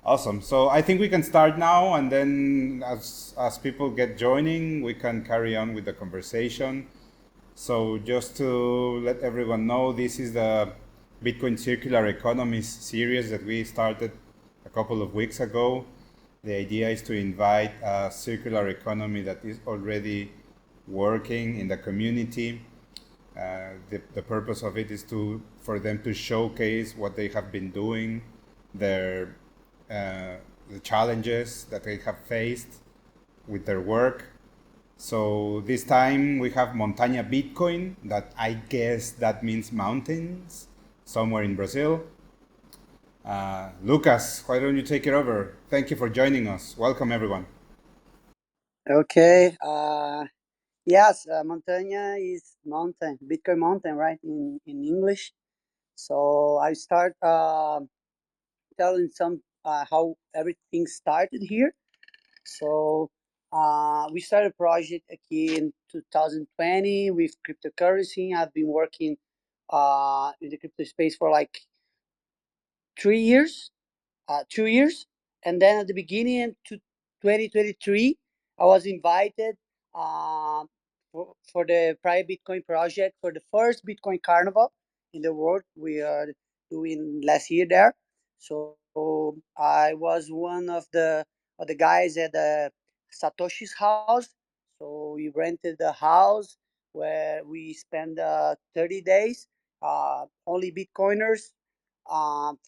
Awesome. So I think we can start now, and then as people get joining, we can carry on with the conversation. So just to let everyone know, this is the Bitcoin Circular Economies series that we started a couple of weeks ago. The idea is to invite a circular economy that is already working in the community. The purpose of it is for them to showcase what they have been doing, their uh, the challenges that they have faced with their work. So this time we have Montaña Bitcoin, that I guess that means mountains, somewhere in Brazil. Lucas, why don't you take it over? Thank you for joining us. Welcome, everyone. Okay. Yes, montaña is mountain, Bitcoin mountain, right? In English. So I start telling some how everything started here. So we started a project aquí in 2020 with cryptocurrency. I've been working in the crypto space for like 3 years, 2 years. And then at the beginning to 2023, I was invited uh, for the private Bitcoin project for the first Bitcoin carnival in the world. We are doing last year there. So I was one of the guys at Satoshi's house. So we rented the house where we spent 30 days, only Bitcoiners,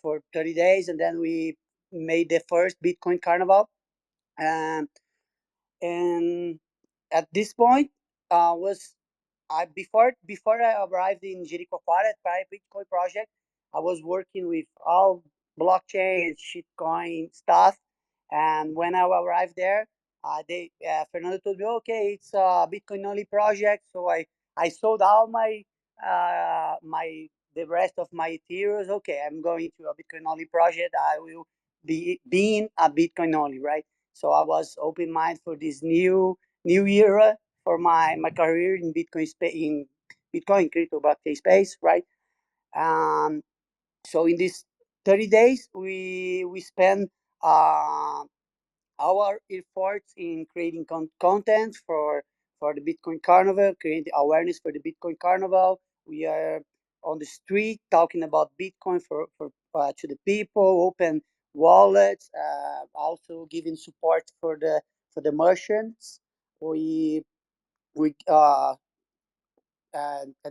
for 30 days, and then we made the first Bitcoin carnival. Um, and at this point, was I before I arrived in Jericoacoara at Private Bitcoin project, I was working with all blockchain and shitcoin stuff. And when I arrived there, they Fernando told me, okay, it's a Bitcoin only project. So I sold all my the rest of my Ethereum. Okay, I'm going to a Bitcoin only project. I will be being a Bitcoin only, right? So I was open mind for this new era for my career in in Bitcoin crypto blockchain space, right? Um, so in these 30 days, we spend uh, our efforts in creating content for the Bitcoin Carnival, creating awareness for the Bitcoin Carnival. We are on the street talking about Bitcoin to the people, open wallets, also giving support for the merchants. We we at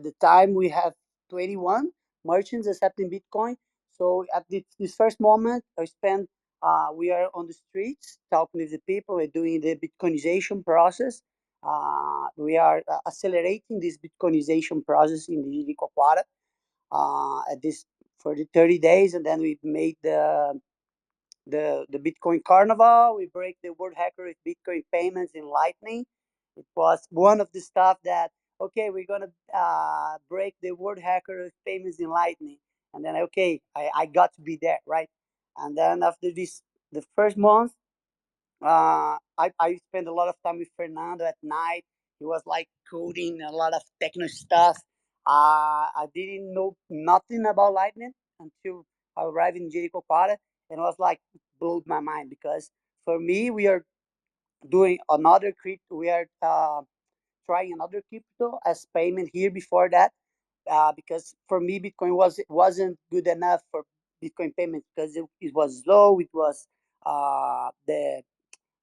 the time we have 21 merchants accepting Bitcoin. So at this first moment, we are on the streets talking with the people. We're doing the Bitcoinization process. We are accelerating this Bitcoinization process in the Coquara at this for the 30 days, and then we made the Bitcoin Carnival. We break the world record with Bitcoin payments in Lightning. It was one of the stuff that, okay, we're gonna break the world record with payments in Lightning, and then okay, I got to be there, right? And then after this, the first month, I spent a lot of time with Fernando at night. He was like coding a lot of techno stuff. I didn't know nothing about Lightning until I arrived in Jericho Para, and it was like blew my mind because for me we are doing another crypto. We are trying another crypto as payment here before that, because for me Bitcoin wasn't good enough for Bitcoin payment because it was slow. It was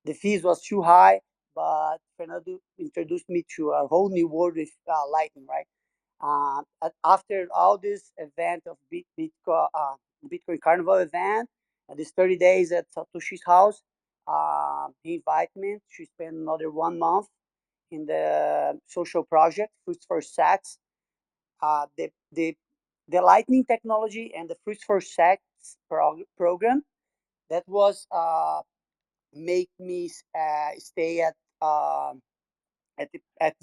the fees was too high, but Fernando introduced me to a whole new world with Lightning, right? After all this event of Bitcoin Carnival event, this 30 days at Satoshi's house, he invited me to spend another 1 month in the social project, Fruits for Sacks. Uh, the, the, the Lightning technology and the Fruits for Sacks program that was make me stay at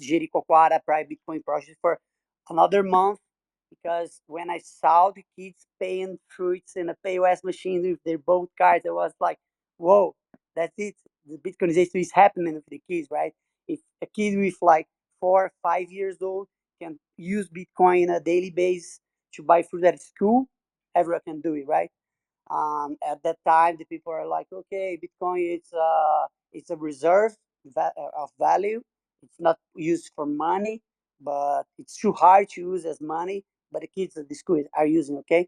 Jericoacoara Private Bitcoin Project for another month because when I saw the kids paying fruits in a POS machine with their both cards, I was like, whoa, that's it. The Bitcoinization is happening with the kids, right? If a kid with like 4 or 5 years old can use Bitcoin on a daily basis to buy fruit at school, everyone can do it, right? At that time, the people are like, okay, Bitcoin it's a reserve of value. It's not used for money, but it's too hard to use as money. But the kids at the school are using, okay.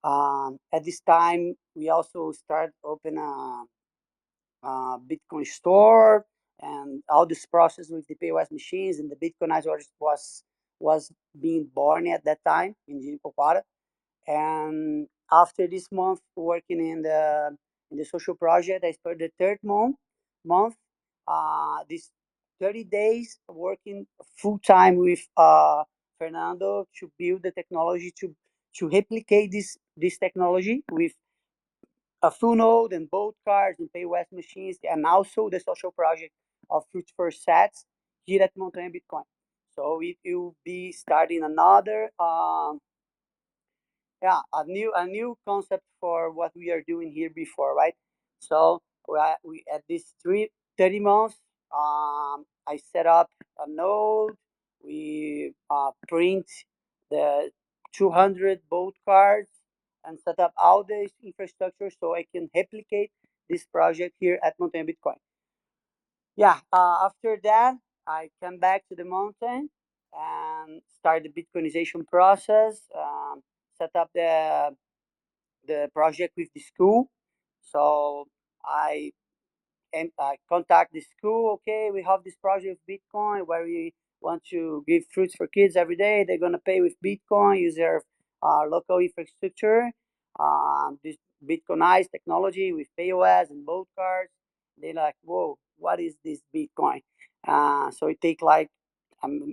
At this time, we also start open a Bitcoin store, and all this process with the POS machines and the Bitcoinizer was being born at that time in Jericoacoara. And after this month working in the social project, I started the third month. This 30 days working full time with Fernando to build the technology to replicate this technology with a full node and both cards and POS machines, and also the social project of Fruit First Sets here at Montanha Bitcoin. So it will be starting another a new concept for what we are doing here before, right? So we at this 30 months, I set up a node. We print the 200 boat cards and set up all this infrastructure so I can replicate this project here at Mountain Bitcoin. Yeah, after that, I come back to the mountain and start the Bitcoinization process, set up the project with the school. So I and I contact the school. Okay, we have this project with Bitcoin where we want to give fruits for kids every day. They're gonna pay with Bitcoin, use their local infrastructure, this Bitcoinized technology with POS and both cards. They're like, whoa, what is this Bitcoin? So it take like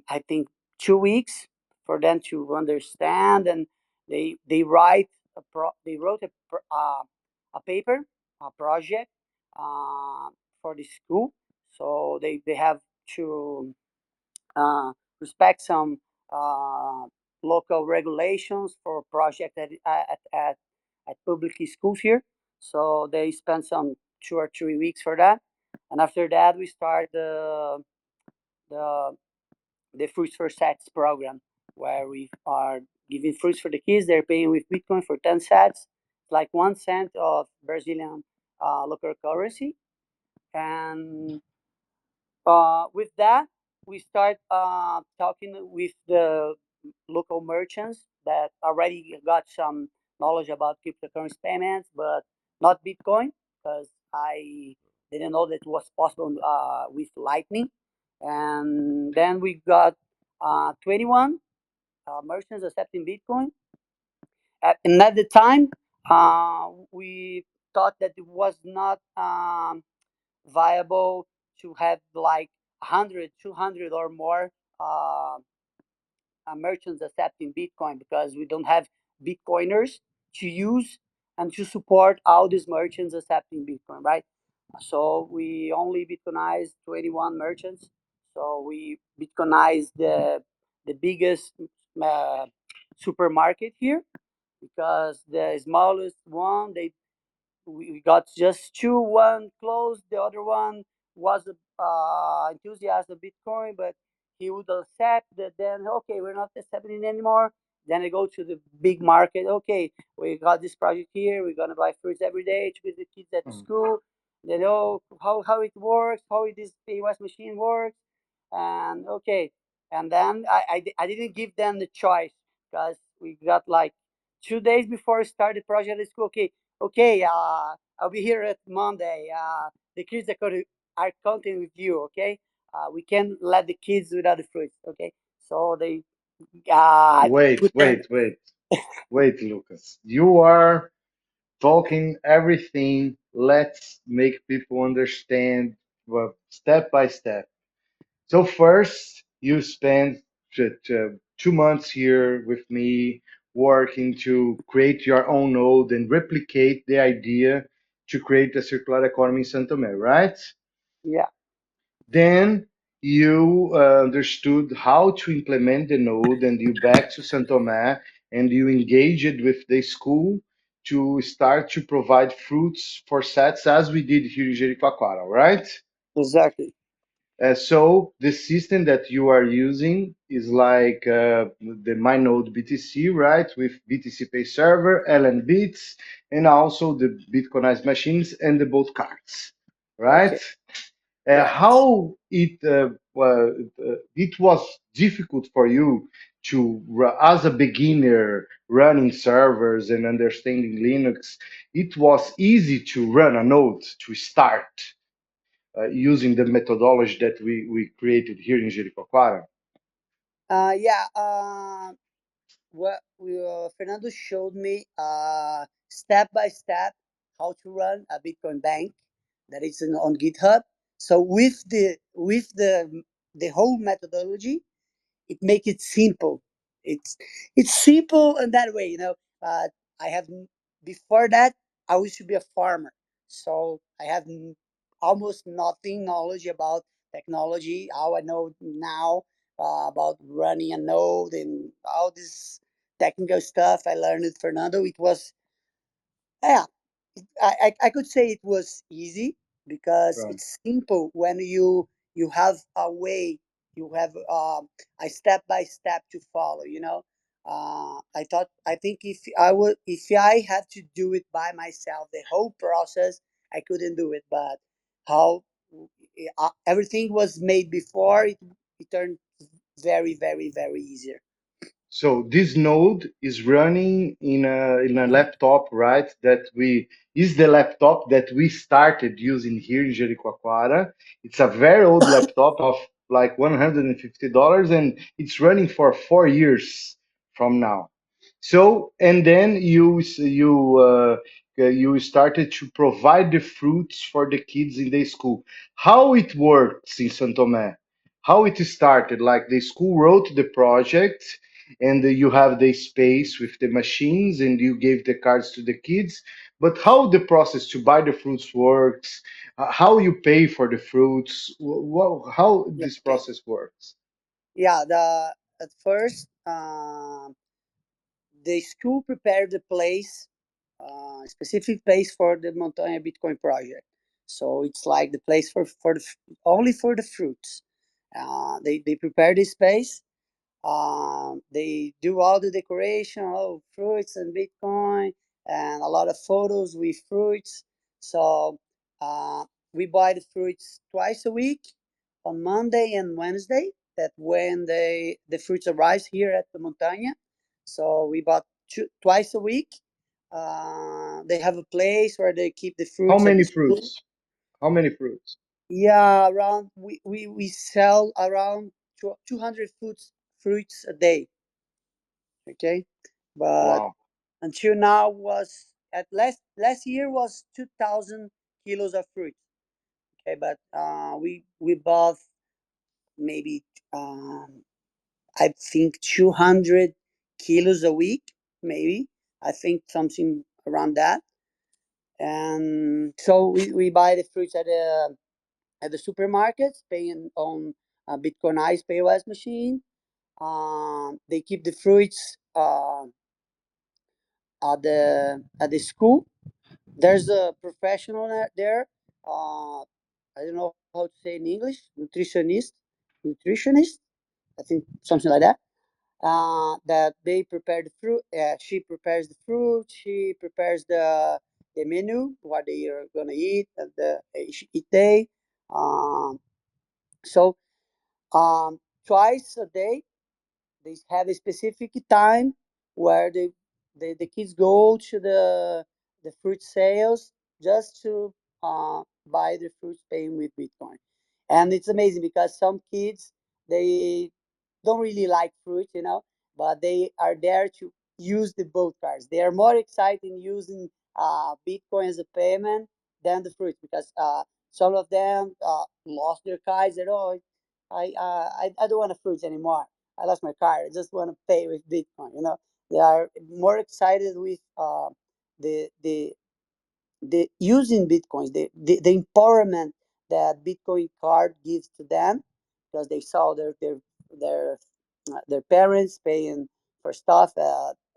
I think 2 weeks for them to understand, and they they wrote a paper, a project uh, for the school. So they have to uh, respect some uh, local regulations for project at public schools here. So they spend some 2 or 3 weeks for that, and after that we start the the fruits for sats program, where we are giving fruits for the kids. They're paying with Bitcoin for 10 sats, like 1 cent of Brazilian local currency. And with that, we start talking with the local merchants that already got some knowledge about cryptocurrency payments, but not Bitcoin, because I didn't know that it was possible with Lightning. And then we got 21 merchants accepting Bitcoin. And at the time, we thought that it was not viable to have like 100, 200 or more merchants accepting Bitcoin, because we don't have Bitcoiners to use and to support all these merchants accepting Bitcoin, right? So we only Bitcoinized 21 merchants. So we Bitcoinized the biggest uh, supermarket here, because the smallest one we got just two. One closed, the other one was enthusiast of Bitcoin, but he would accept that. Then okay, we're not accepting it anymore. Then I go to the big market. Okay, we got this project here. We're gonna buy fruits every day to give the kids at the school. They know how it works, how this POS machine works, and okay. And then I didn't give them the choice, because we got like 2 days before I start the project at school. Okay, I'll be here at Monday. The kids are counting with you, okay? We can't let the kids without the fruits, okay? So they Wait, put them. wait, wait, wait, Lucas. You are talking everything. Let's make people understand, well, step by step. So first, you spend 2 months here with me working to create your own node and replicate the idea to create a circular economy in Santo Tomé, right? Yeah, Then you understood how to implement the node, and you back to Santo Tomé and you engaged with the school to start to provide fruits for sets as we did here in Jericoacoara, right? exactly. So the system that you are using is like the MyNode BTC, right? With BTC Pay Server, LN and also the Bitcoinized machines and the both cards, right? Okay. Yes. How it was difficult for you to, as a beginner running servers and understanding Linux, it was easy to run a node to start using the methodology that we created here in Jericoacoara. Yeah. What Fernando showed me step by step how to run a Bitcoin bank that is on GitHub. So with the whole methodology, it make it simple. It's simple in that way, I have before that I used to be a farmer, so I have almost nothing knowledge about technology. How I know now about running a node and all this technical stuff I learned with Fernando. It was, yeah, I could say it was easy because Right. it's simple when you have a way, you have a step by step to follow. I think if I had to do it by myself, the whole process, I couldn't do it. But how everything was made before, it turned very, very, very easier. So this node is running in a laptop, right? That we is the laptop that we started using here in Jericoacoara. It's a very old laptop of like $150, and it's running for 4 years from now. So and then you started to provide the fruits for the kids in the school. How it works in Santo Tomé? How it started? Like the school wrote the project and you have the space with the machines and you gave the cards to the kids, but how the process to buy the fruits works, how you pay for the fruits, how Yeah. this Okay. process works. Yeah. The At first, the school prepared the place, specific place for the Montanha Bitcoin project. So it's like the place only for the fruits. They prepare the space. They do all the decoration, all fruits and Bitcoin, and a lot of photos with fruits. So uh, we buy the fruits twice a week, on Monday and Wednesday. That when the fruits arrives here at the Montaña. So we bought twice a week. They have a place where they keep the How fruits at many the school. fruits? How many fruits? Yeah, around we sell around 200 fruits a day. Okay, but Wow. until now was at last year was 2,000 kilos of fruit. Okay, but we bought maybe I think 200 kilos a week, maybe. I think something around that. And so we buy the fruits at the supermarkets, paying on a Bitcoinized POS machine. They keep the fruits at the school. There's a professional there. I don't know how to say in English. Nutritionist. I think something like that. That they prepare the fruit. She prepares the fruit. She prepares the menu, what they are gonna eat at the each day. Um, so twice a day they have a specific time where the kids go to the fruit sales just to buy the fruits paying with Bitcoin. And it's amazing because some kids, they don't really like fruit, but they are there to use the both cards. They are more excited in using Bitcoin as a payment than the fruit, because some of them lost their cards at all. I don't want the fruits anymore. I lost my card. I just want to pay with Bitcoin. They are more excited with the the the using Bitcoins, the empowerment that Bitcoin card gives to them, because they saw their parents paying for stuff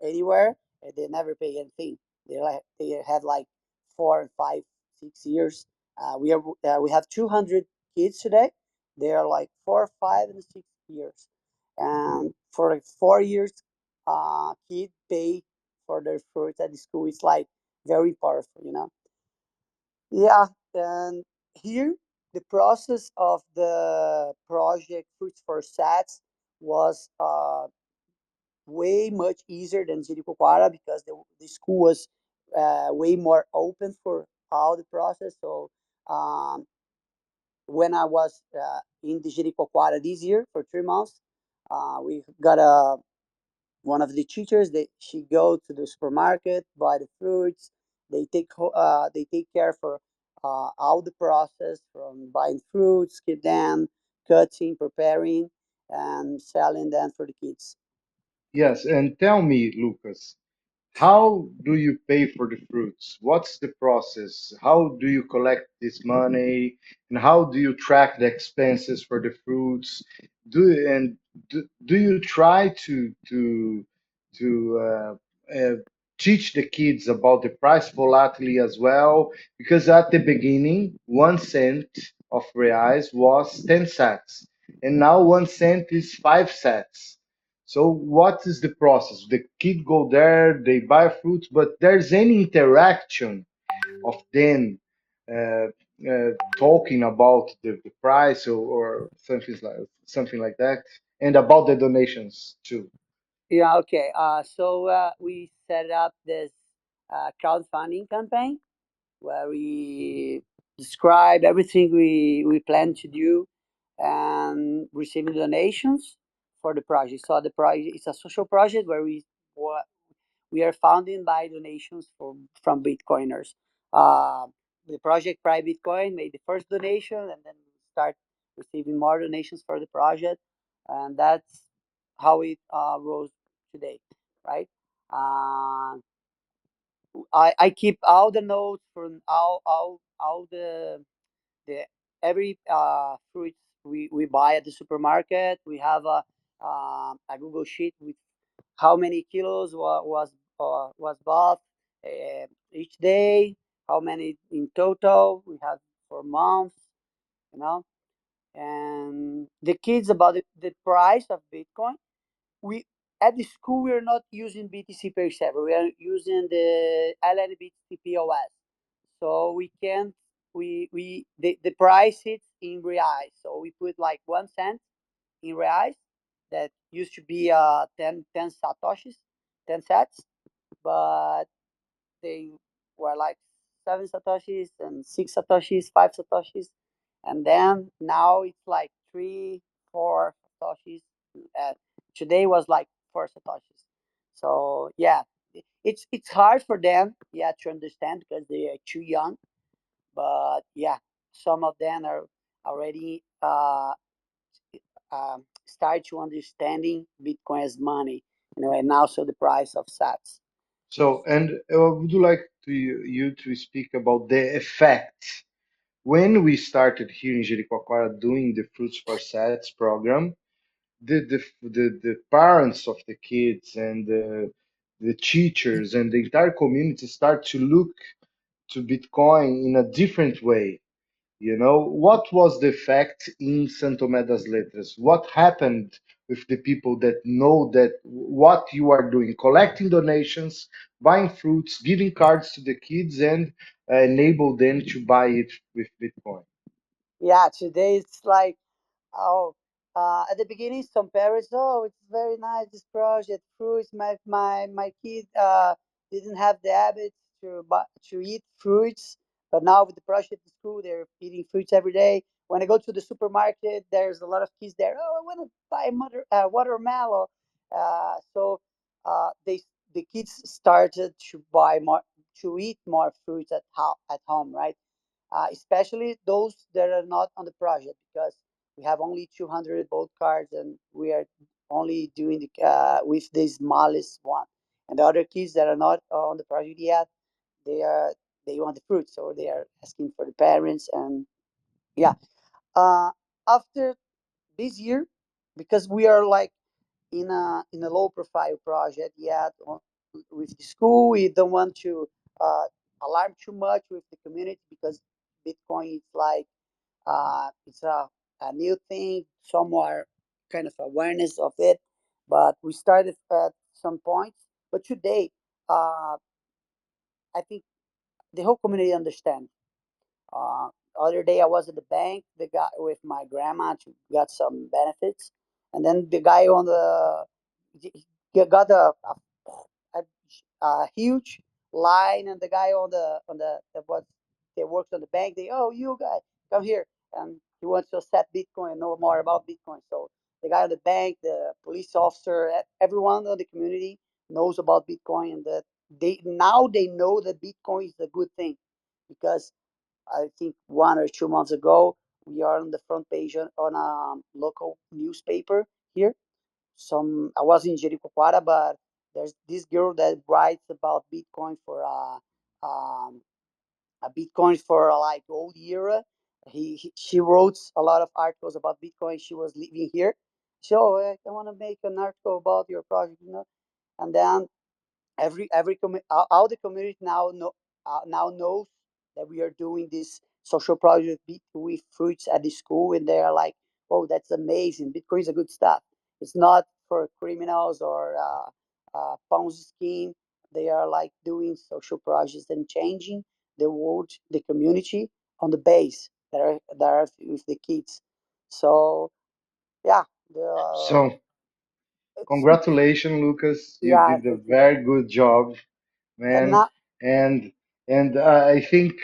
anywhere, and they never pay anything. They have like 4, 5, 6 years. We have 200 kids today, They are like 4, 5, and 6 years, and for like 4 years, kids pay for their fruits at the school. It's like very powerful, you know. Yeah, and here the process of the project Fruits for Sats was way much easier than Jericoacoara because the school was way more open for all the process. So um, when I was in the Jericoacoara this year for 3 months, we got a one of the teachers that she go to the supermarket, buy the fruits. They take care for all the process from buying fruits, keep them, cutting, preparing, and selling them for the kids. Yes, and tell me, Lucas, how do you pay for the fruits? What's the process? How do you collect this money? And how do you track the expenses for the fruits? Do you try to teach the kids about the price volatility as well? Because at the beginning, 1 cent of reais was 10 sats, and now 1 cent is 5 sats. So what is the process? The kid go there, they buy fruits, but there's any interaction of them uh, talking about the price or something like that, and about the donations too. Yeah, okay. So we set up this crowdfunding campaign where we describe everything we plan to do and receiving donations for the project. So the project is a social project where we are funding by donations from Bitcoiners. Uh, the project Private Bitcoin made the first donation, and then we start receiving more donations for the project, and that's how it rose today, right? Uh, I keep all the notes from all the every fruits we buy at the supermarket. We have a Google sheet with how many kilos was bought each day, how many in total we have for months, you know. And the kids about the price of Bitcoin. We at the school we are not using BTC per server. We are using the LNBTC POS. So we can we the price is in reais. So we put like 1 cent in reais that used to be 10 satoshis, 10 sats, but they were like 7 satoshis and 6 satoshis, 5 satoshis, and then now it's like 3, 4 satoshis. Uh, Today was like 4 satoshis. So yeah, it's hard for them, yeah, to understand because they are too young. But yeah, some of them are already start to understanding Bitcoin as money, and also the price of Sats. So, and would you like you to speak about the effect when we started here in Jericoacoara doing the Fruits for Sats program? The parents of the kids and the teachers and the entire community start to look to Bitcoin in a different way. You know, what was the effect in Santo Tomé das Letras? What happened with the people that know that what you are doing, collecting donations, buying fruits, giving cards to the kids, and enable them to buy it with Bitcoin? Yeah, today it's like, oh, at the beginning, some parents, oh, it's very nice this project. Fruits, my kid didn't have the habit to eat fruits, but now with the project at school, they're eating fruits every day. When I go to the supermarket, there's a lot of kids there. Oh, I want to buy watermelon. So they the kids started to buy more to eat more fruits at home, right? Especially those that are not on the project because we have only 200 bolt cards and we are only doing with the smallest one. And the other kids that are not on the project yet, they are they want the fruit, so they are asking for the parents. And yeah, uh, after this year, because we are like in a low profile project yet with the school, we don't want to uh, alarm too much with the community because Bitcoin is like it's a a new thing, some are kind of awareness of it, but we started at some points. But today, uh, I think the whole community understands. Other day I was at the bank, the guy with my grandma to got some benefits, and then the guy on the he got a huge line, and the guy on the that was that works on the bank, they, oh, you guys come here, and he wants to accept Bitcoin and know more about Bitcoin. So the guy on the bank, the police officer, everyone in the community knows about Bitcoin, and that they know that Bitcoin is a good thing because I think 1 or 2 months ago, we are on the front page on a local newspaper here. I was in Jericoacoara, but there's this girl that writes about Bitcoin for a Bitcoin for like old era. She wrote a lot of articles about Bitcoin. She was living here. So I want to make an article about your project, and then all the community now knows that we are doing this social project with fruits at the school, and they are like, oh, that's amazing, Bitcoin is a good stuff. It's not for criminals or Ponzi scheme. They are like doing social projects and changing the world, the community on the base that are with the kids. So yeah, So it's congratulations, Lucas. You yeah, did a very good job, and man. now And I think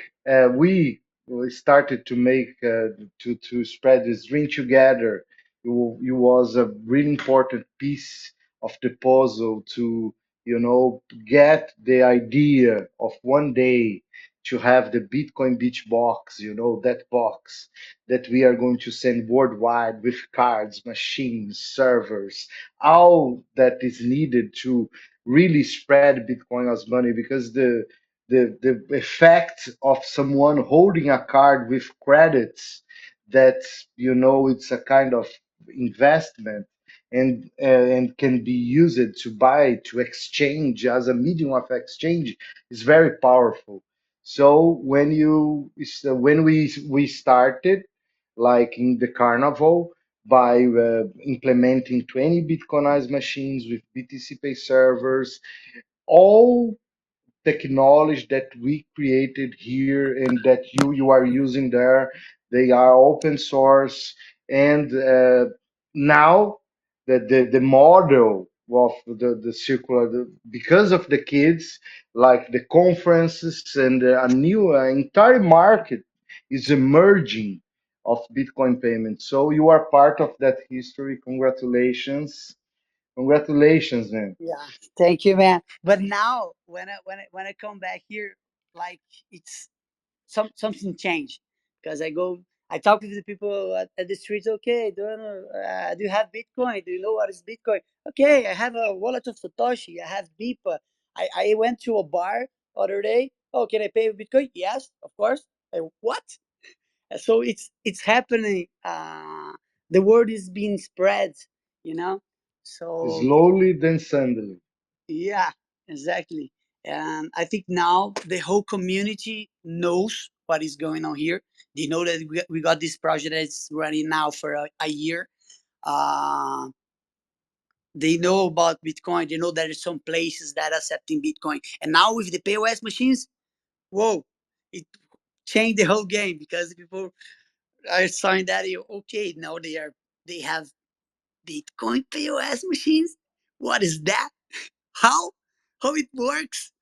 we started to make to spread this dream together. You was a really important piece of the puzzle to get the idea of one day to have the Bitcoin Beach box, that box that we are going to send worldwide with cards, machines, servers, all that is needed to really spread Bitcoin as money, because the effect of someone holding a card with credits that it's a kind of investment, and can be used to buy, to exchange as a medium of exchange, is very powerful. So when we started, like in the carnival, by implementing 20 Bitcoinized machines with BTC Pay servers, all technology that we created here and that you are using there, they are open source. And now the model of the circular, because of the kids, like the conferences and a new entire market is emerging of Bitcoin payments. So you are part of that history. Congratulations. Congratulations, man. yeah, thank you, man. But now, when I come back here, like it's something changed because I talk with the people at the streets. Okay, do you have Bitcoin? Do you know what is Bitcoin? Okay, I have a wallet of Satoshi. I have BIPA. I went to a bar other day. Oh, can I pay with Bitcoin? Yes, of course. What? So it's happening. The word is being spread. You know. So Slowly then suddenly. yeah, exactly. And I think now the whole community knows what is going on here. They know that we got this project that's running now for a year. Uh, they know about Bitcoin. They know there are some places that are accepting Bitcoin. And now with the POS machines, whoa, it changed the whole game because people are saying that okay, now they have Bitcoin POS machines. What is that? how how it works.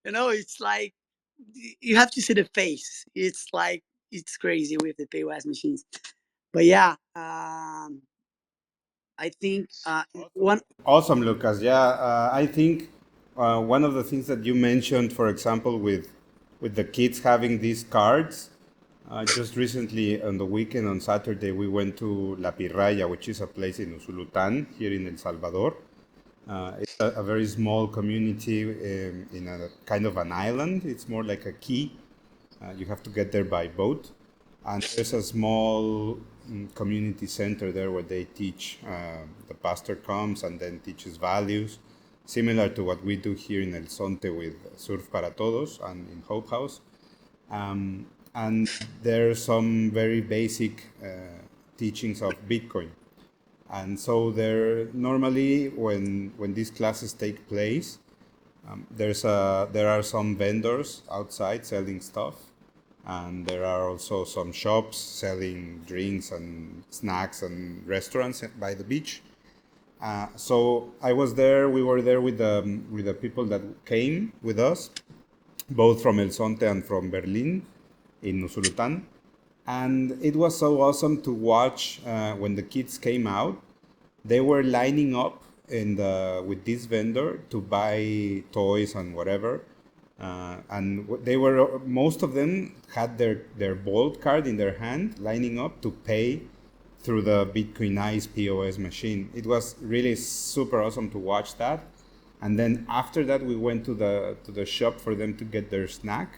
It's like you have to see the face. It's like it's crazy with the POS machines. But yeah, I think one. Awesome, Lucas. Yeah, I think one of the things that you mentioned, for example, with the kids having these cards, just recently on the weekend on Saturday, we went to La Pirraya, which is a place in Usulután here in El Salvador. It's a very small community in a kind of an island. It's more like a key. You have to get there by boat. And there's a small community center there where they teach. The pastor comes and then teaches values, similar to what we do here in El Sonte with Surf para Todos and in Hope House. And there are some very basic teachings of Bitcoin. And so there normally when these classes take place, there are some vendors outside selling stuff, and there are also some shops selling drinks and snacks and restaurants by the beach. So I was there. We were there with the people that came with us, both from El Sonte and from Berlin in Usulután. And it was so awesome to watch when the kids came out. They were lining up in the with this vendor to buy toys and whatever. And they were most of them had their Bolt card in their hand, lining up to pay through the Bitcoinized POS machine. It was really super awesome to watch that. And then after that, we went to the shop for them to get their snack.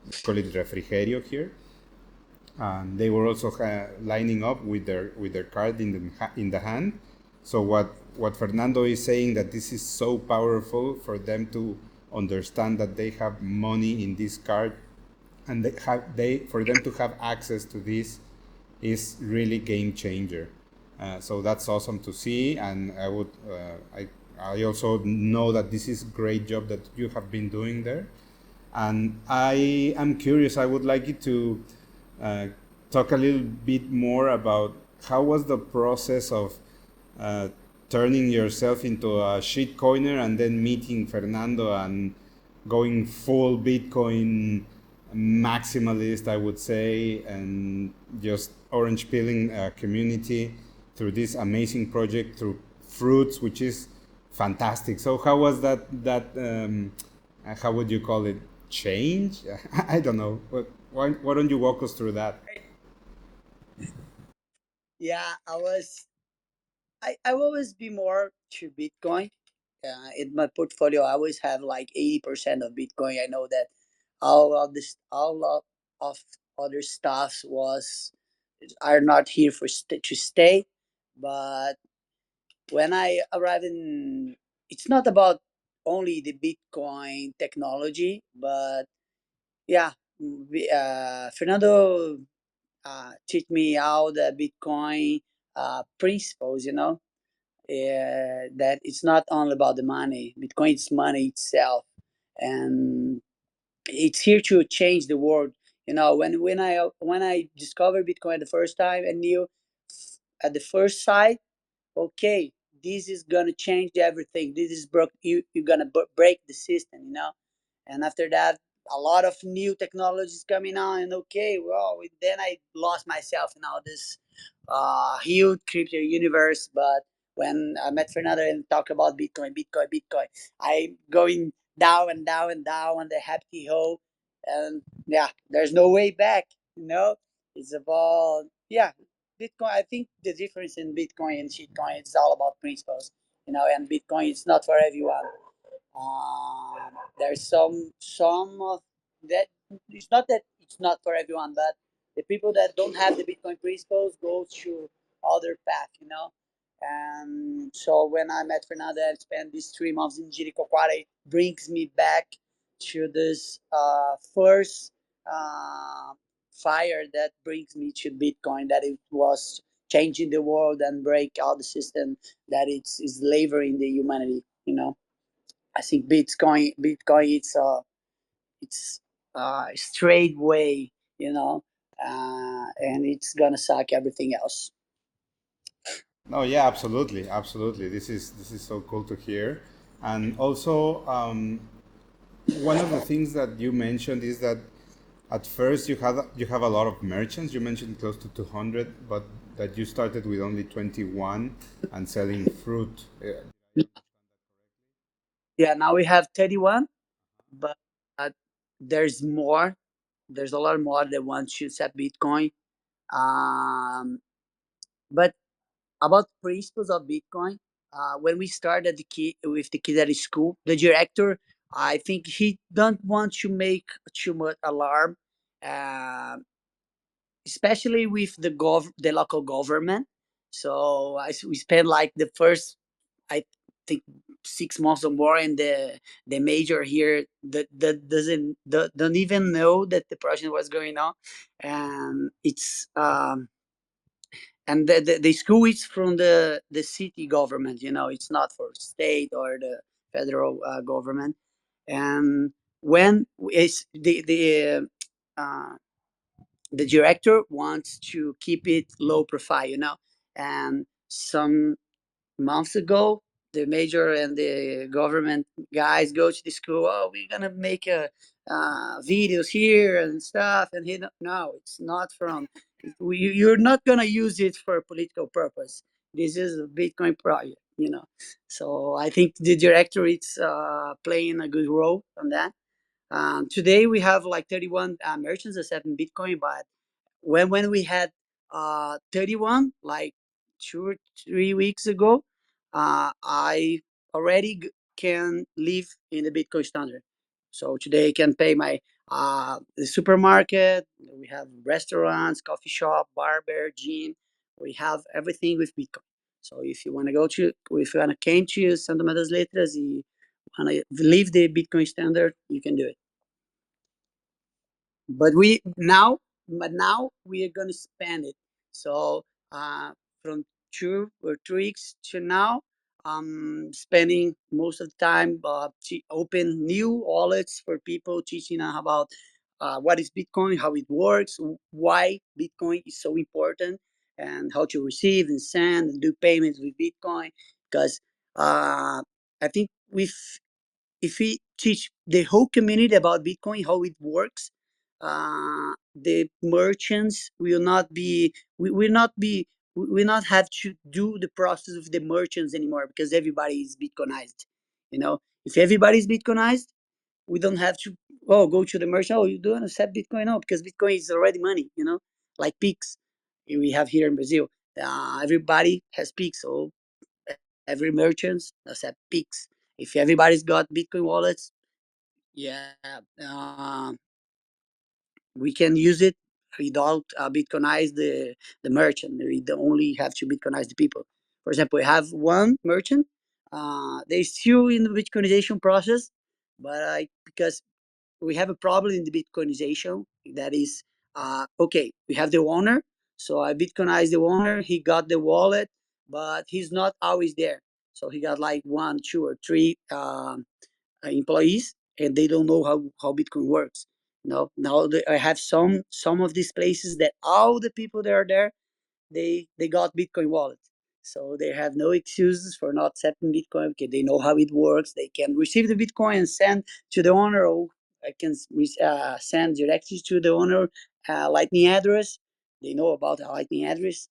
We call it refrigerio here. And they were also lining up with their card in the hand. So what Fernando is saying, that this is so powerful for them to understand that they have money in this card, and they for them to have access to this is really game changer. So that's awesome to see, and I also know that this is great job that you have been doing there, and I am curious. I would like you to uh, talk a little bit more about how was the process of uh, turning yourself into a shitcoiner and then meeting Fernando and going full Bitcoin maximalist, I would say, and just orange peeling a community through this amazing project through fruits, which is fantastic. So how was how would you call it, change? I don't know. Why don't you walk us through that? Yeah, I will always be more to Bitcoin. In my portfolio, I always have like 80% of Bitcoin. I know that all of other stuffs was are not here to stay. But when I arrive in, it's not about only the Bitcoin technology, but yeah, Fernando teach me how the Bitcoin principles. That it's not only about the money. Bitcoin is money itself, and it's here to change the world. When I discovered Bitcoin the first time, I knew at the first sight, okay, this is gonna change everything. This is broke. You're gonna break the system. And after that, a lot of new technologies coming on, and okay, well, then I lost myself in all this huge crypto universe. But when I met Fernando and talk about Bitcoin, Bitcoin, Bitcoin, I going down and down and down on the happy hole, and yeah, there's no way back. You know, it's about, yeah, Bitcoin. I think the difference in Bitcoin and shitcoin is all about principles. And Bitcoin is not for everyone. There's some of that. It's not that it's not for everyone, but the people that don't have the Bitcoin principles go through other path. And so when I met Fernanda and spent these 3 months in Jericoacoara, it brings me back to this first uh, fire that brings me to Bitcoin, that it was changing the world and break all the system that is slavery in the humanity. I think Bitcoin it's a straight way, you know, and it's gonna suck everything else. No, yeah, absolutely, absolutely. This is so cool to hear, and also one of the things that you mentioned is that at first you have a lot of merchants. You mentioned close to 200, but that you started with only 21 and selling fruit. Yeah, now we have 31, but uh, there's more. There's a lot more that want to set Bitcoin. Um, but about principles of Bitcoin, when we started with the kid at school, the director, I think he don't want to make too much alarm, uh, especially with the local government. So we spent like the first, I think, 6 months or more, and the major here that don't even know that the project was going on, and and the school is from the city government. It's not for state or the federal government. And when is uh, the director wants to keep it low profile, and some months ago, the major and the government guys go to the school. Oh, we're gonna make videos here and stuff. And he, no, it's not from. You're not gonna use it for a political purpose. This is a Bitcoin project. So I think the director is playing a good role on that. Today we have like 31 merchants accepting Bitcoin, but when we had 31 like 2 or 3 weeks ago, I already can live in the Bitcoin standard. So today I can pay my the supermarket. We have restaurants, coffee shop, barber, gym. We have everything with Bitcoin. So if you want to if you want to came to Santa Maria das Letras, you want to live the Bitcoin standard, you can do it. but we now but now we are going to spend it. So from 2 or 3 weeks to now, spending most of the time to open new wallets for people, teaching them about what is Bitcoin, how it works, why Bitcoin is so important, and how to receive and send and do payments with Bitcoin. Because I think if we teach the whole community about Bitcoin, how it works, the merchants will not be, we will not be, we will not have to do the process of the merchants anymore because everybody is Bitcoinized. If everybody is Bitcoinized, we don't have to, go to the merchant. Oh, you don't accept Bitcoin? No, because Bitcoin is already money, like Pix we have here in Brazil. Everybody has Pix, so every merchant accept Pix. If everybody's got Bitcoin wallets, yeah, we can use it without Bitcoinize the merchant. We don't only have to Bitcoinize the people. For example, we have one merchant. They're still in the Bitcoinization process, but because we have a problem in the Bitcoinization, that is, okay, we have the owner. So I Bitcoinize the owner. He got the wallet, but he's not always there. So he got like 1, 2, or 3 employees, and they don't know how Bitcoin works. Now I have some of these places that all the people that are there, they got Bitcoin wallets, so they have no excuses for not accepting Bitcoin because they know how it works. They can receive the Bitcoin and send to the owner, or I can send directly to the owner Lightning address. They know about the Lightning address,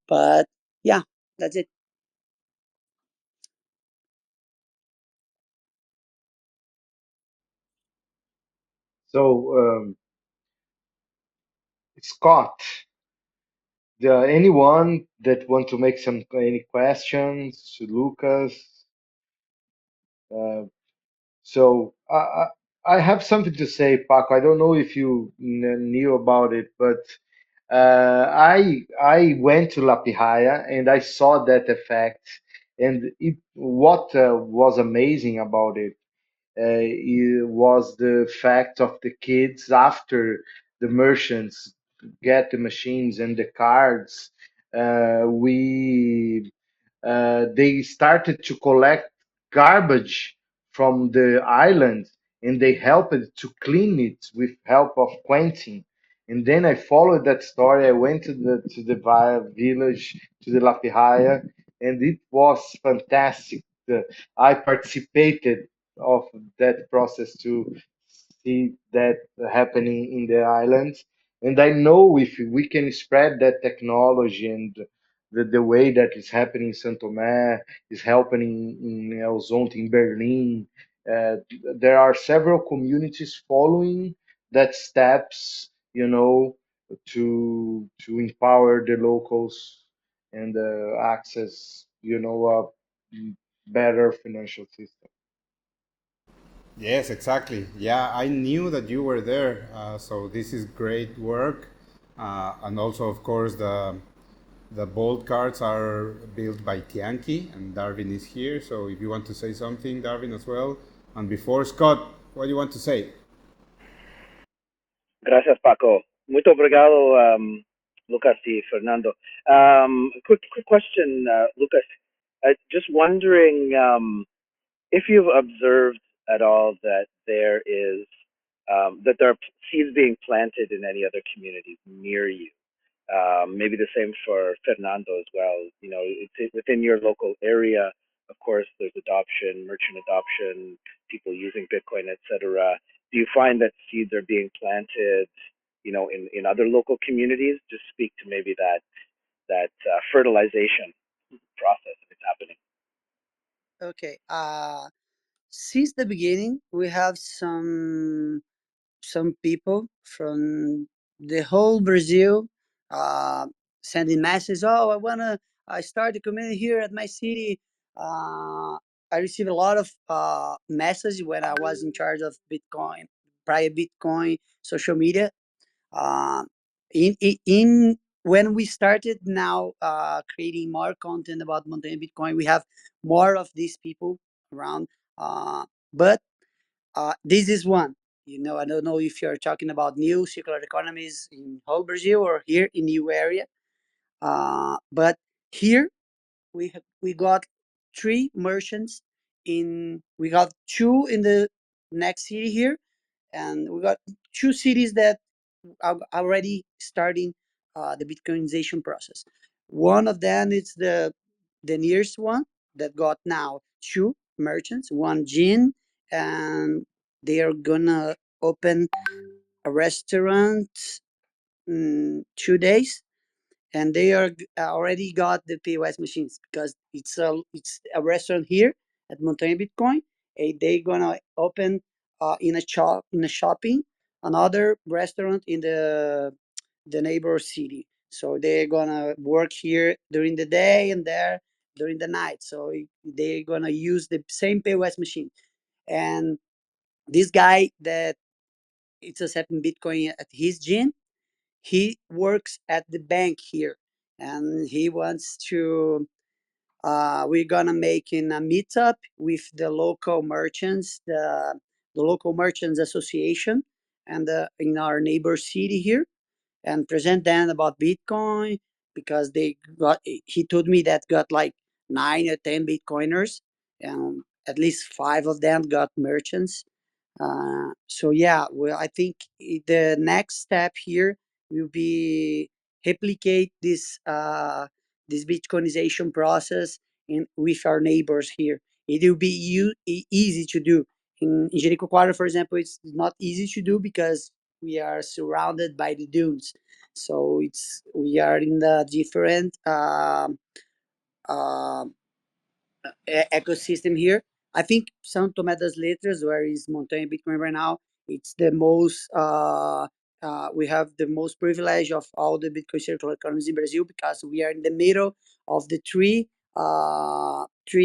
but yeah, that's it. So, Scott, anyone that want to make any questions to Lucas? Uh, so I have something to say, Paco. I don't know if you knew about it, but I went to La Pihaya and I saw that effect. And what was amazing about it was the fact of the kids after the merchants get the machines and the cards. We They started to collect garbage from the island and they helped to clean it with help of Quentin. And then I followed that story. I went to the village, to the La Pihaya, and it was fantastic. I participated of that process to see that happening in the island. And I know if we can spread that technology and the way that is happening in Santo Tomé, is happening in El Zonte, in Berlin. Uh, there are several communities following that steps, to empower the locals and access, a better financial system. Yes, exactly. Yeah, I knew that you were there. So this is great work, and also, of course, the bolt cards are built by Tianki, and Darwin is here. So if you want to say something, Darwin, as well. And before Scott, what do you want to say? Gracias, Paco. Muito obrigado. Lucas y Fernando. Quick question, Lucas. Just wondering if you've observed at all that there are seeds being planted in any other communities near you. Maybe the same for Fernando as well. You know, within your local area. Of course, there's adoption, merchant adoption, people using Bitcoin, etc. Do you find that seeds are being planted, in other local communities? Just speak to maybe that fertilization process if it's happening. Okay. Since the beginning, we have some people from the whole Brazil uh, sending messages. Oh, I start a community here at my city. I received a lot of messages when I was in charge of Bitcoin, private Bitcoin, social media. Uh, in when we started now creating more content about Mountain Bitcoin, we have more of these people around. But this is one. I don't know if you're talking about new circular economies in whole Brazil or here in new area. But here we got three merchants we got two in the next city here, and we got two cities that are already starting the Bitcoinization process. One of them is the nearest one that got now two merchants, one gin, and they are gonna open a restaurant in 2 days, and they are already got the POS machines because it's a restaurant here at Montanha Bitcoin. They gonna open in a shopping another restaurant in the neighbor city. So they're gonna work here during the day and there during the night. So they're gonna use the same POS machine. And this guy that it's accepting Bitcoin at his gym, he works at the bank here, and he wants to we're gonna make in a meetup with the local merchants, the local merchants association, and in our neighbor city here, and present them about Bitcoin, because he told me that got like 9 or 10 Bitcoiners, and at least five of them got merchants. So yeah, well, I think the next step here will be replicate this Bitcoinization process with our neighbors here. It will be easy to do. In Jericoacoara, for example, it's not easy to do because we are surrounded by the dunes. So we are in the different uh, ecosystem here. I think São Tomé das Letras, where is Montanha Bitcoin right now, it's the most. We have the most privilege of all the Bitcoin circular economies in Brazil because we are in the middle of the three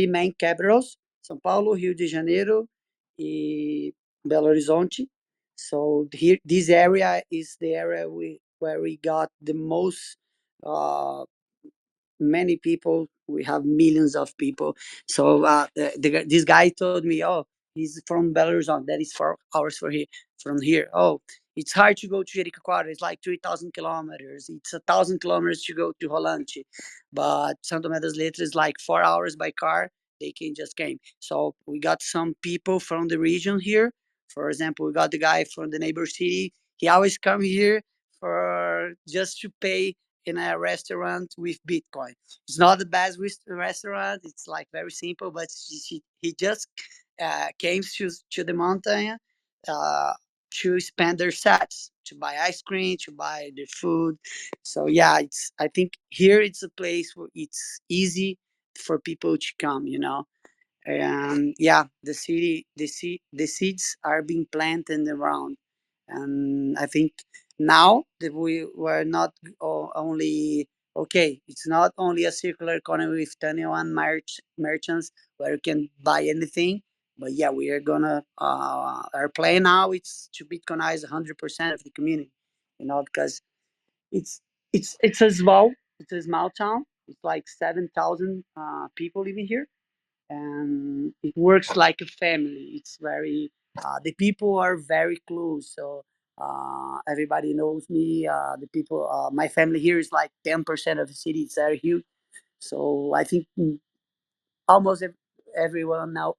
main capitals: São Paulo, Rio de Janeiro, and Belo Horizonte. So here, this area is the area where we got the most uh, many people. We have millions of people. So this guy told me, oh, he's from Belarus. That is 4 hours from here. Oh, it's hard to go to Jericoacoara. It's like 3,000 kilometers. It's 1,000 kilometers to go to Rolante. But Santo Tomé das Letras is like 4 hours by car. They can just came. So we got some people from the region here. For example, we got the guy from the neighbor city. He always come here for just to pay in a restaurant with Bitcoin. It's not the best restaurant. It's like very simple, but he just came to the mountain uh, to spend their sats, to buy ice cream, to buy the food. So yeah, I think here it's a place where it's easy for people to come. And yeah, the seeds are being planted around. And I think now that we were not only okay, it's not only a circular economy with 21 merchants where you can buy anything, but yeah, we are gonna our plan now it's to Bitcoinize 100% of the community, because it's it's a small town. It's like 7,000 people living here, and it works like a family. It's very the people are very close. So Everybody knows me. The people, my family here is like 10% of the city. It's very huge. So I think almost everyone now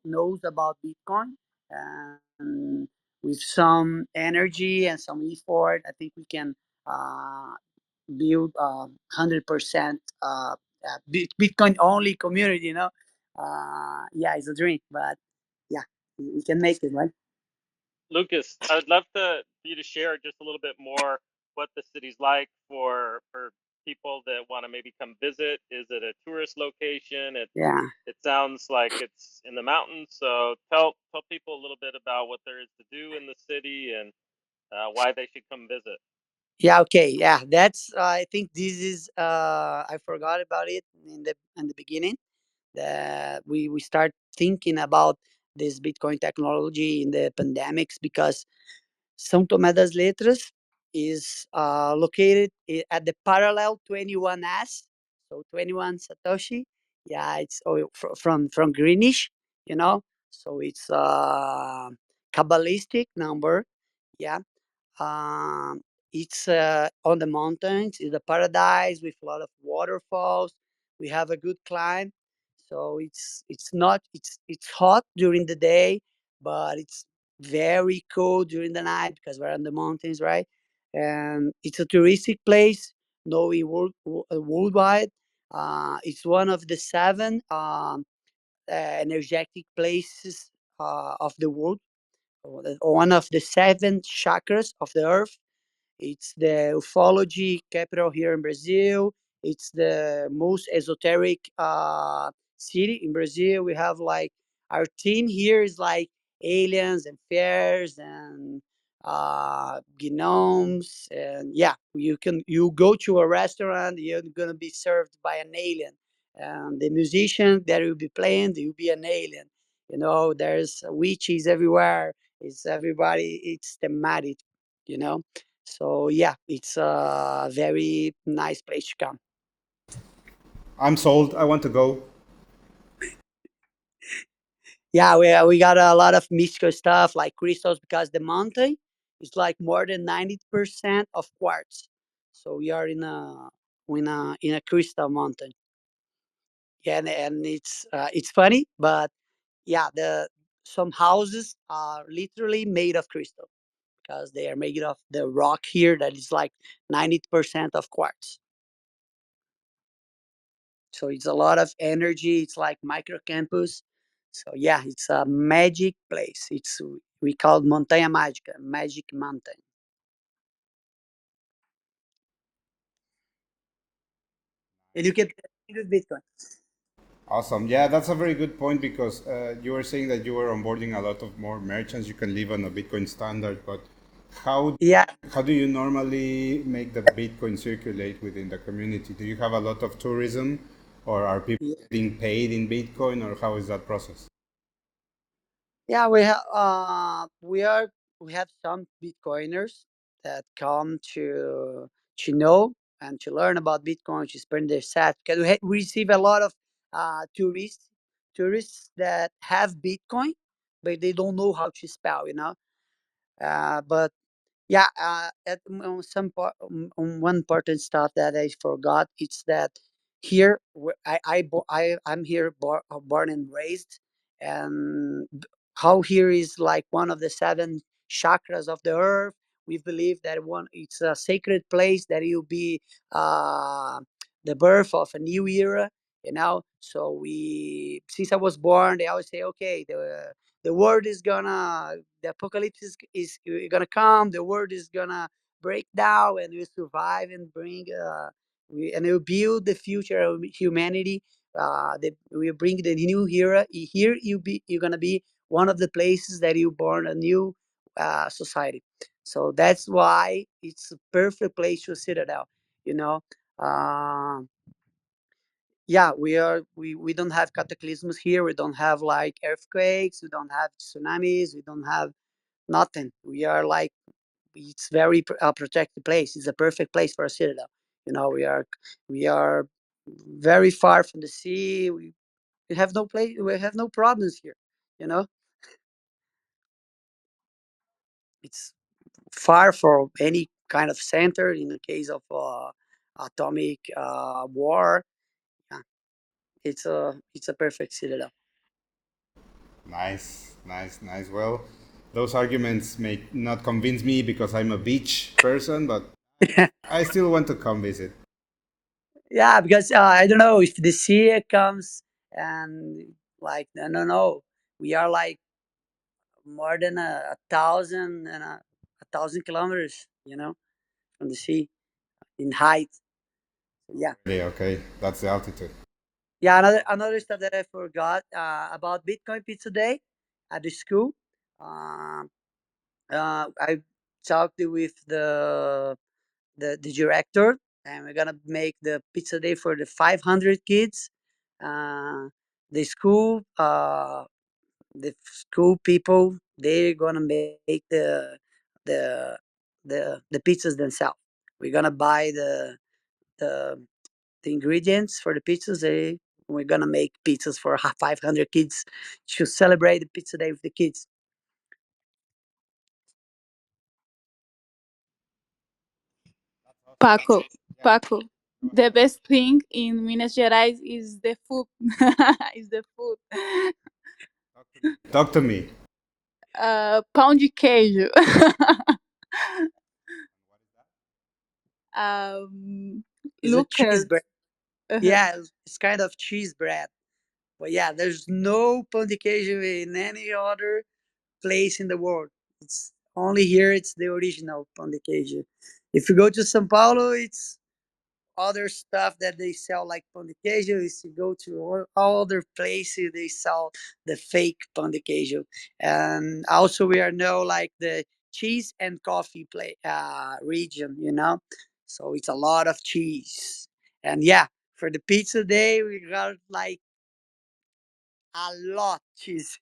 knows about Bitcoin, and with some energy and some effort, I think we can uh, build 100% Bitcoin only community. Yeah, it's a dream, but yeah, we can make it, right? Lucas, I would love for you to share just a little bit more what the city's like for people that want to maybe come visit. Is it a tourist location? Yeah. It sounds like it's in the mountains. So tell people a little bit about what there is to do in the city and why they should come visit. Yeah, okay. Yeah, that's I think this is I forgot about it in the beginning, that we start thinking about this Bitcoin technology in the pandemics, because São Tomé das Letras is located at the parallel 21S, so 21 Satoshi. Yeah, it's from Greenish, you know. So it's Kabbalistic number. Yeah, it's on the mountains. It's a paradise with a lot of waterfalls. We have a good climb, so it's not it's hot during the day, but it's very cold during the night because we're on the mountains, right? And it's a touristic place, known worldwide. It's one of the seven energetic places of the world, or one of the seven chakras of the earth. It's the ufology capital here in Brazil. It's the most esoteric city in Brazil. We have like our team here is like aliens and fairs and gnomes, and yeah, you go to a restaurant, you're gonna be served by an alien, and the musician that will be playing, they will be an alien. There's witches everywhere. It's everybody. It's thematic. You know so yeah, it's a very nice place to come. I'm sold. I want to go. Yeah, we got a lot of mystical stuff like crystals, because the mountain is like more than 90% of quartz. So we are in a crystal mountain. Yeah, and it's funny, but yeah, the some houses are literally made of crystal, because they are made of the rock here that is like 90% of quartz. So it's a lot of energy. It's like micro campus. So yeah, it's a magic place. We call it Montanha Mágica, Magic Mountain. And you can with Bitcoin. Awesome. Yeah, that's a very good point because you were saying that you were onboarding a lot of more merchants. You can live on a Bitcoin standard, but how Yeah, how do you normally make the Bitcoin circulate within the community? Do you have a lot of tourism, or are people yeah, getting paid in Bitcoin, or how is that process? yeah. We have some Bitcoiners that come to know and to learn about Bitcoin, to spend their sats, because we receive a lot of tourists that have Bitcoin, but they don't know how to spell. But yeah, on on one important stuff that I forgot, it's that here I'm here born and raised, and how here is like one of the seven chakras of the earth. We believe that it's a sacred place that will be uh, the birth of a new era. So since I was born, they always say, okay, the world is gonna the apocalypse is gonna come, the world is gonna break down, and we survive and and we'll build the future of humanity. We'll bring the new era here. You're gonna be one of the places that you born a new society. So that's why it's a perfect place to citadel. you know uh, yeah, we don't have cataclysms here. We don't have like earthquakes, we don't have tsunamis, we don't have nothing. We are like, it's very protected place. It's a perfect place for a citadel. We are very far from the sea. We have no place. We have no problems here. You know, it's far from any kind of center in the case of atomic war. Yeah, it's a perfect citadel. Nice, nice, nice. Well, those arguments may not convince me because I'm a beach person, but I still want to come visit. Yeah, because I don't know if the sea comes and like no, no, no, we are like more than a thousand and a thousand kilometers, from the sea in height. Yeah, Yeah, okay, that's the altitude. yeah. Another stuff that I forgot about Bitcoin Pizza Day at the school. Um, I talked with the director, and we're gonna make the pizza day for the 500 kids. Uh, the school, people, they're gonna make the the pizzas themselves. We're gonna buy the the ingredients for the pizzas. We're gonna make pizzas for 500 kids to celebrate the pizza day with the kids. Paco, Paco. The best thing in Minas Gerais is the food. Is the food. Talk to me. Pão de queijo. It's a cheese Lucas. bread. Yeah, it's kind of cheese bread. But yeah, there's no pão de queijo in any other place in the world. It's only here. It's the original pão de queijo. If you go to São Paulo, it's other stuff that they sell like pão de queijo. If you go to all other places, they sell the fake pão de queijo. And also, we are now like the cheese and coffee region. So it's a lot of cheese. And yeah, for the pizza day, we got like a lot cheese.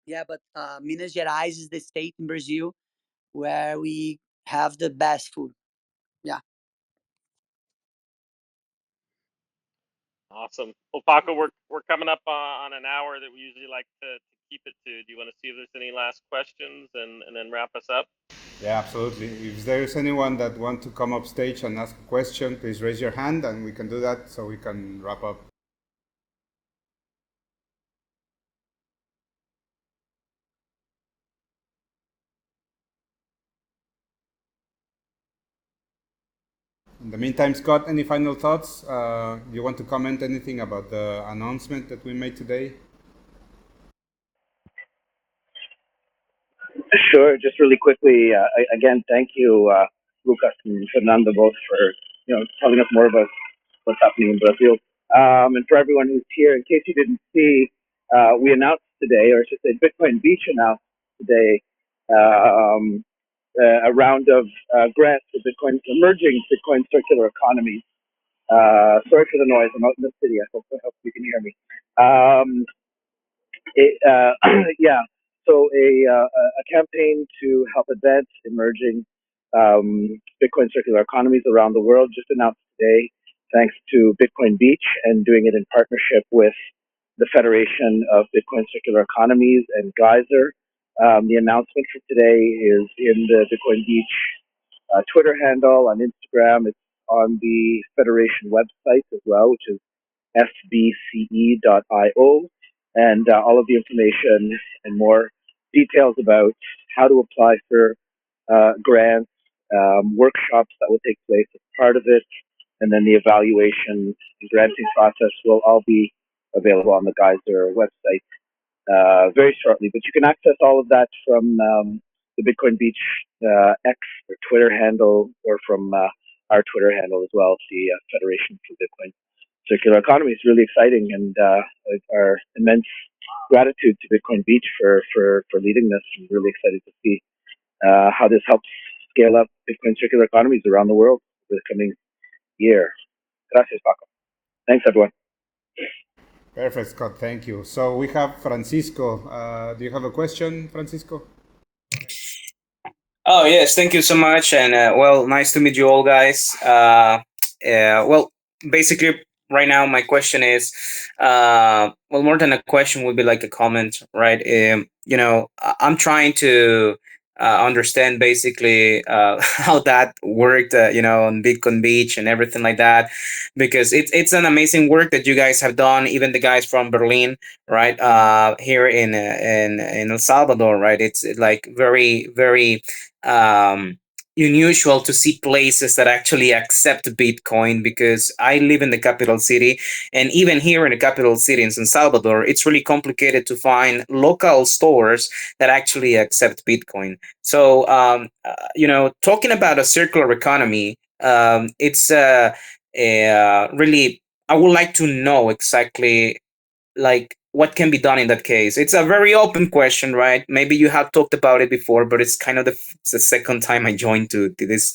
Yeah, but Minas Gerais is the state in Brazil where we have the best food. Yeah. Awesome. Well, Paco, we're coming up on an hour that we usually like to keep it to. Do you want to see if there's any last questions and then wrap us up? Yeah, absolutely. If there's anyone that want to come up stage and ask a question, please raise your hand and we can do that so we can wrap up. In the meantime, Scott, any final thoughts? You want to comment anything about the announcement that we made today? Sure. Just really quickly, again, thank you, Lucas and Fernando, both for telling us more about what's happening in Brazil. And for everyone who's here, in case you didn't see, we announced today, or I should say, Bitcoin Beach announced today, a round of grants for Bitcoin, emerging Bitcoin circular economies. Sorry for the noise. I'm out in the city. I hope you can hear me. Yeah, so a campaign to help advance emerging Bitcoin circular economies around the world just announced today, thanks to Bitcoin Beach and doing it in partnership with the Federation of Bitcoin Circular Economies and Geyser. The announcement for today is in the Bitcoin Beach Twitter handle, on Instagram. It's on the Federation website as well, which is fbce.io, and all of the information and more details about how to apply for grants, workshops that will take place as part of it, and then the evaluation and granting process will all be available on the Geyser website very shortly. But you can access all of that from the Bitcoin Beach X or Twitter handle, or from our Twitter handle as well, the Federation for Bitcoin Circular Economy. Is really exciting, and our immense gratitude to Bitcoin Beach for leading this. I'm really excited to see how this helps scale up Bitcoin circular economies around the world over the coming year. Gracias, Paco. Thanks, everyone. Perfect, Scott. Thank you. So we have Francisco. Do you have a question, Francisco? Oh, yes, thank you so much. And well, nice to meet you all, guys. Well, basically, right now my question is, well, more than a question would be like a comment, right? I'm trying to understand basically how that worked, on Bitcoin Beach and everything like that, because it's an amazing work that you guys have done. Even the guys from Berlin, right, here in El Salvador, right? It's like very very unusual to see places that actually accept Bitcoin, because I live in the capital city, and even here in the capital city in San Salvador, it's really complicated to find local stores that actually accept Bitcoin. So, talking about a circular economy, it's really, I would like to know exactly like what can be done in that case. It's a very open question, right? Maybe you have talked about it before, but it's kind of the second time I joined to this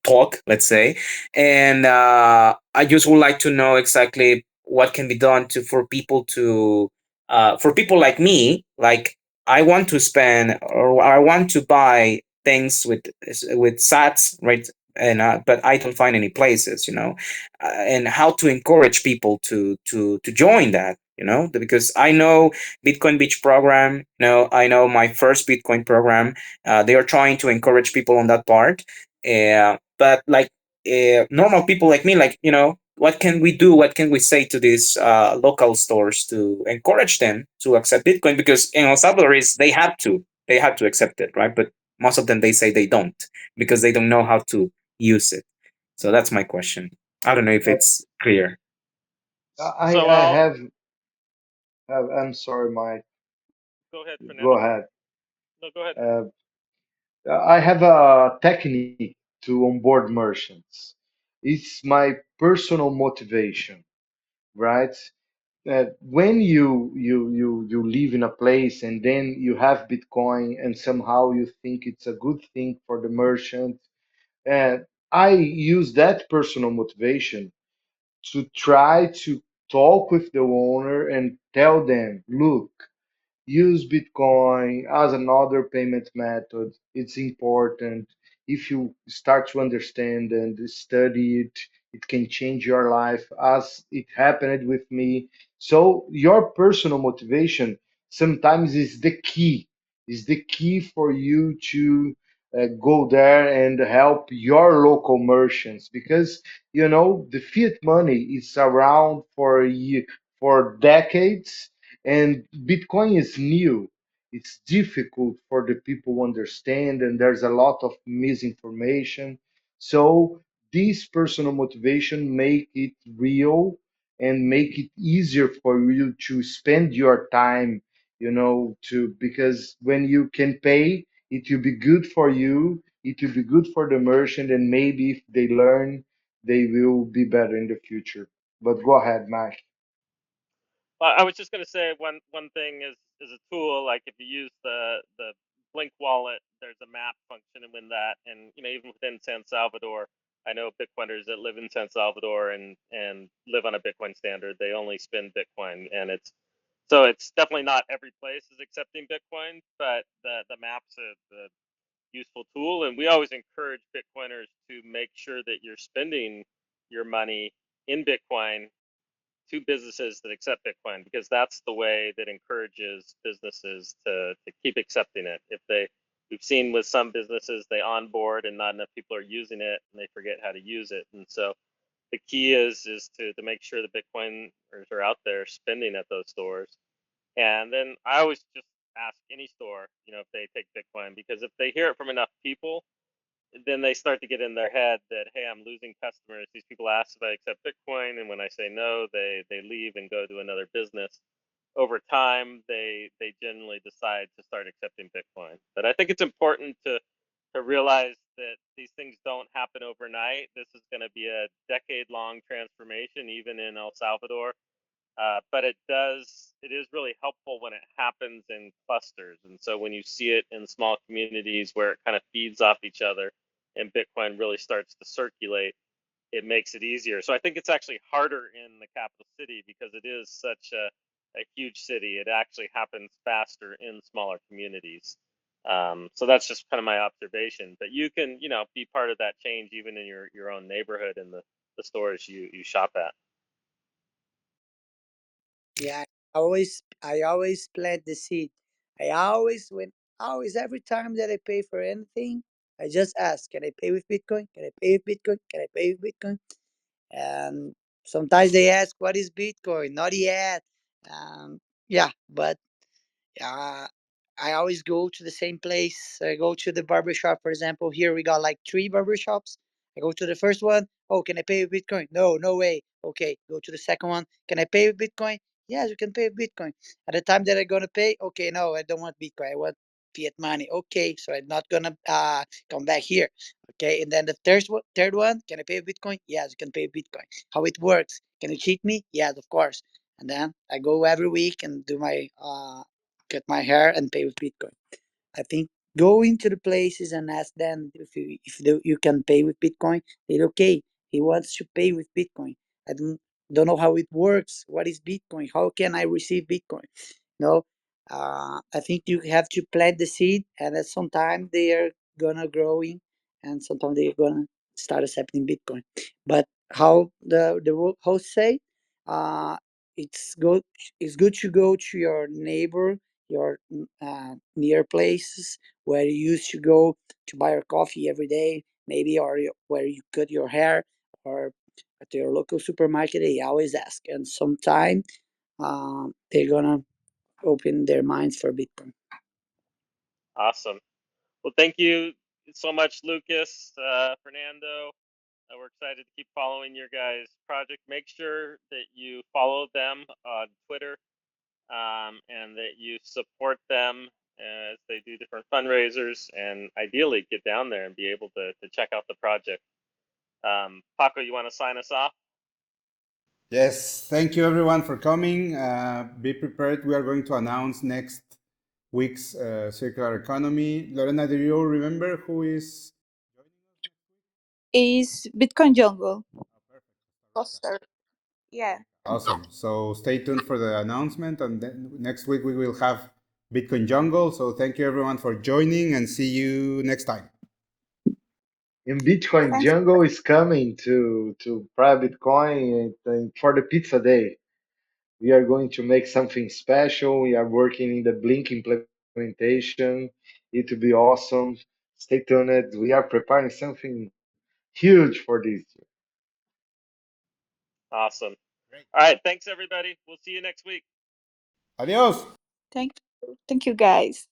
talk, let's say. And I just would like to know exactly what can be done to for people like me, like I want to spend, or I want to buy things with sats, right? And but I don't find any places, and how to encourage people to join that, because I know Bitcoin Beach program, I know my first Bitcoin program. They are trying to encourage people on that part, but like normal people like me, like, what can we do, what can we say to these local stores to encourage them to accept Bitcoin? Because in El Salvador is they have to accept it, right? But most of them, they say they don't, because they don't know how to use it. So that's my question. I don't know if Uh, it's clear. I So I I'll I'm sorry, Mike. go ahead, Go Fernando. ahead. No, go ahead. Uh, I have a technique to onboard merchants. It's my personal motivation, right? When you live in a place and then you have Bitcoin and somehow you think it's a good thing for the merchant, and I use that personal motivation to try to talk with the owner and tell them, look, use Bitcoin as another payment method. It's important. If you start to understand and study it, it can change your life as it happened with me. So your personal motivation sometimes is the key for you to go there and help your local merchants, because the fiat money is around for decades, and Bitcoin is new. It's difficult for the people to understand, and there's a lot of misinformation. So this personal motivation make it real and make it easier for you to spend your time, to because when you can pay, it will be good for you, it will be good for the merchant, and maybe if they learn, they will be better in the future. But go ahead, Mash. I was just going to say one thing is a tool. Like if you use the Blink wallet, there's a map function within that, and even within San Salvador, I know Bitcoiners that live in San Salvador and live on a Bitcoin standard. They only spend Bitcoin, and it's definitely not every place is accepting Bitcoin, but the map's a useful tool, and we always encourage Bitcoiners to make sure that you're spending your money in Bitcoin to businesses that accept Bitcoin, because that's the way that encourages businesses to keep accepting it. We've seen with some businesses, they onboard and not enough people are using it and they forget how to use it. And so the key is to make sure the Bitcoiners are out there spending at those stores. And then I always just ask any store, if they take Bitcoin, because if they hear it from enough people, then they start to get in their head that, hey, I'm losing customers. These people ask if I accept Bitcoin, and when I say no, they leave and go to another business. Over time, they generally decide to start accepting Bitcoin. But I think it's important to realize that these things don't happen overnight. This is going to be a decade-long transformation, even in El Salvador. But it is really helpful when it happens in clusters. And so when you see it in small communities where it kind of feeds off each other and Bitcoin really starts to circulate, it makes it easier. So I think it's actually harder in the capital city because it is such a huge city. It actually happens faster in smaller communities. So that's just kind of my observation. But you can, be part of that change even in your own neighborhood and the the stores you shop at. Yeah, I always plant the seed. I always every time that I pay for anything, I just ask, can I pay with Bitcoin? Can I pay with Bitcoin? Can I pay with Bitcoin? And sometimes they ask, what is Bitcoin? Not yet. Yeah, but uh, I always go to the same place. I go to the barbershop, for example. Here we got like three barbershops. I go to the first one. Oh, can I pay with Bitcoin? No, no way. Okay, go to the second one. Can I pay with Bitcoin? Yes, you can pay with Bitcoin. At the time that I'm gonna pay, okay, no, I don't want Bitcoin. I want fiat money. Okay, so I'm not gonna come back here. Okay, and then the third one, can I pay with Bitcoin? Yes, you can pay with Bitcoin. How it works? Can you cheat me? Yes, of course. And then I go every week and do my cut my hair and pay with Bitcoin. I think going to the places and ask them if you can pay with Bitcoin. They're okay. He wants to pay with Bitcoin. I don't know how it works. What is Bitcoin? How can I receive Bitcoin? No, I think you have to plant the seed, and at some time they are gonna growing, and sometimes they're gonna start accepting Bitcoin. But how the host say, uh, it's good. It's good to go to your neighbor, your near places where you used to go to buy your coffee every day, maybe, or where you cut your hair, or at your local supermarket. They always ask, and sometime they're gonna open their minds for Bitcoin. Awesome. Well, thank you so much, Lucas, Fernando. We're excited to keep following your guys' project. Make sure that you follow them on Twitter, and that you support them as they do different fundraisers, and ideally get down there and be able to check out the project. Paco, you want to sign us off? Yes, thank you everyone for coming. Be prepared. We are going to announce next week's circular economy. Lorena, do you remember who is joining us next week? Is Bitcoin Jungle. Oh, perfect. Costa Costa. Yeah. Rica. Awesome. So stay tuned for the announcement, and then next week we will have Bitcoin Jungle. So thank you everyone for joining, and see you next time. And Bitcoin Thanks. Jungle is coming to private coin and for the pizza day. We are going to make something special. We are working in the Blink implementation. It will be awesome. Stay tuned. We are preparing something huge for this year. Awesome. Great. All right. Thanks, everybody. We'll see you next week. Adios. Thank you. Thank you, guys.